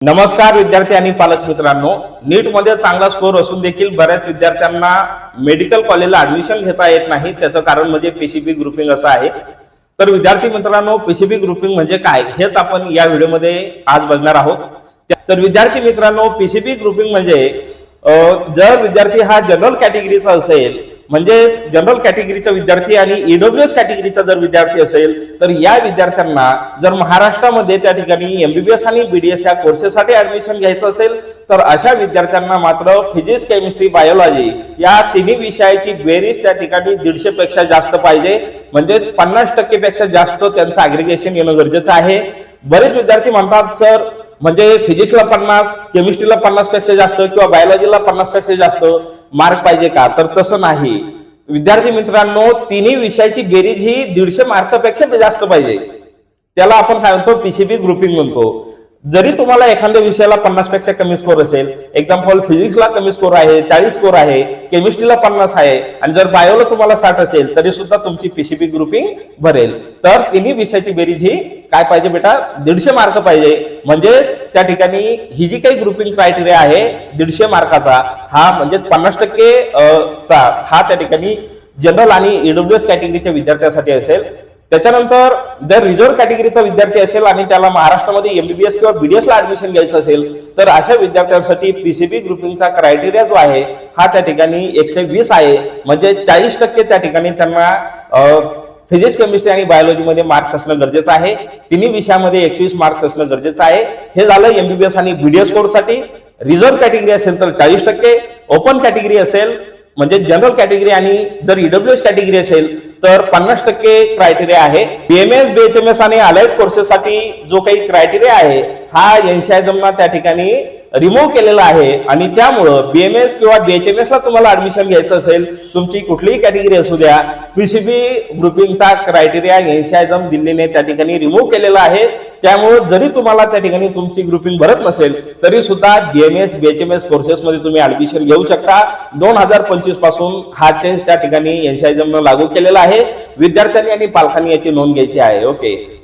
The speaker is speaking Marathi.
नमस्कार विद्यार्थी आणि पालक मित्रांनो, नीट मध्ये चांगला स्कोर असून देखील बऱ्याच विद्यार्थ्यांना मेडिकल कॉलेजला ऍडमिशन घेता येत नाही। त्याचं कारण म्हणजे पीसीबी ग्रुपिंग असं आहे। तर विद्यार्थी मित्रांनो, पीसीबी ग्रुपिंग म्हणजे काय हेच आपण या व्हिडिओमध्ये आज बघणार आहोत। तर विद्यार्थी मित्रांनो, पीसीबी ग्रुपिंग म्हणजे जर विद्यार्थी हा जनरल कॅटेगरीचा असेल, म्हणजे जनरल कॅटेगरीचा विद्यार्थी आणि ईडब्ल्यूएस कॅटेगरीचा जर विद्यार्थी असेल तर या विद्यार्थ्यांना जर महाराष्ट्रामध्ये त्या ठिकाणी एमबीबीएस आणि बीडीएस या कोर्सेससाठी ऍडमिशन घ्यायचं असेल तर अशा विद्यार्थ्यांना मात्र फिजिक्स, केमिस्ट्री, बायोलॉजी या तिन्ही विषयाची बेरीज त्या ठिकाणी 150 पेक्षा जास्त पाहिजे, म्हणजेच 50% पेक्षा जास्त त्यांचं ऍग्रिगेशन येणं गरजेचं आहे। बरेच विद्यार्थी म्हणतात सर, म्हणजे फिजिक्सला 50, केमिस्ट्रीला 50 पेक्षा जास्त किंवा बायोलॉजीला 50 पेक्षा जास्त मार्क पाहिजे का? तर तसं नाही विद्यार्थी मित्रांनो, तिन्ही विषयाची बेरीज ही 150 मार्कापेक्षा जास्त पाहिजे। त्याला आपण काय म्हणतो, पीसीबी ग्रुपिंग म्हणतो। जरी तुम्हाला एखाद्या विषयाला 50 पेक्षा कमी स्कोर असेल, एक्झाम्पल फिजिक्सला कमी स्कोर आहे, 40 स्कोर आहे, केमिस्ट्रीला 50 आहे आणि जर बायोला तुम्हाला 60 असेल तरी सुद्धा तुमची पीसीबी ग्रुपिंग भरेल। तर तिन्ही विषयाची बेरीज ही काय पाहिजे बेटा, 150 मार्क पाहिजे। म्हणजेच त्या ठिकाणी ही जी काही ग्रुपिंग क्रायटेरिया आहे 150 मार्काचा, हा म्हणजे 50% चा हा त्या ठिकाणी जनरल आणि ईडब्ल्यूएस कॅटेगरीच्या विद्यार्थ्यांसाठी असेल। त्याच्यानंतर जर रिझर्व्ह कॅटेगरीचा विद्यार्थी असेल आणि त्याला महाराष्ट्रामध्ये एमबीबीएस किंवा बीडीएस ला ऍडमिशन घ्यायचं असेल तर अशा विद्यार्थ्यांसाठी पीसीबी ग्रुपिंगचा क्रायटेरिया जो आहे हा त्या ठिकाणी 120 आहे। म्हणजे 40% त्या ठिकाणी त्यांना फिजिक्स, केमिस्ट्री आणि बायोलॉजी मध्ये मार्क्स असणं गरजेचं आहे। तिन्ही विषयामध्ये 120 मार्क्स असणं गरजेचं आहे। हे झालं एमबीबीएस आणि बीडीएस कोर्ससाठी। रिझर्व्ह कॅटेगरी असेल तर 40%, ओपन कॅटेगरी असेल म्हणजे जनरल कॅटेगरी आणि जर ईडब्ल्यूएस कॅटेगरी असेल तर 50% क्रायटेरिया आहे। बीएमएस, बीएचएमएस आणि अलाइड कोर्सेससाठी जो काही क्रायटेरिया आहे हा एनसीआयझमना त्या ठिकाणी रिमूव्ह केलेला आहे आणि त्यामुळं बीएमएस किंवा बीएचएमएस ला तुम्हाला ऍडमिशन घ्यायचं असेल, तुमची कुठलीही कॅटेगरी असू द्या, पीसीबी ग्रुपिंगचा क्रायटेरिया एनसीआयझम दिल्लीने त्या ठिकाणी रिमूव्ह केलेला आहे। त्यामुळे जरी तुम्हाला त्या ठिकाणी तुमची ग्रुपिंग भरत नसेल तरी सुद्धा बीएमएस, बीएचएमएस कोर्सेस मध्ये तुम्ही ऍडमिशन घेऊ शकता। 2025 पासून हा चेंज त्या ठिकाणी एनसीआयझम लागू केलेला आहे। विद्यार्थ्यांनी आणि पालकांनी याची नोंद घ्यायची आहे। ओके।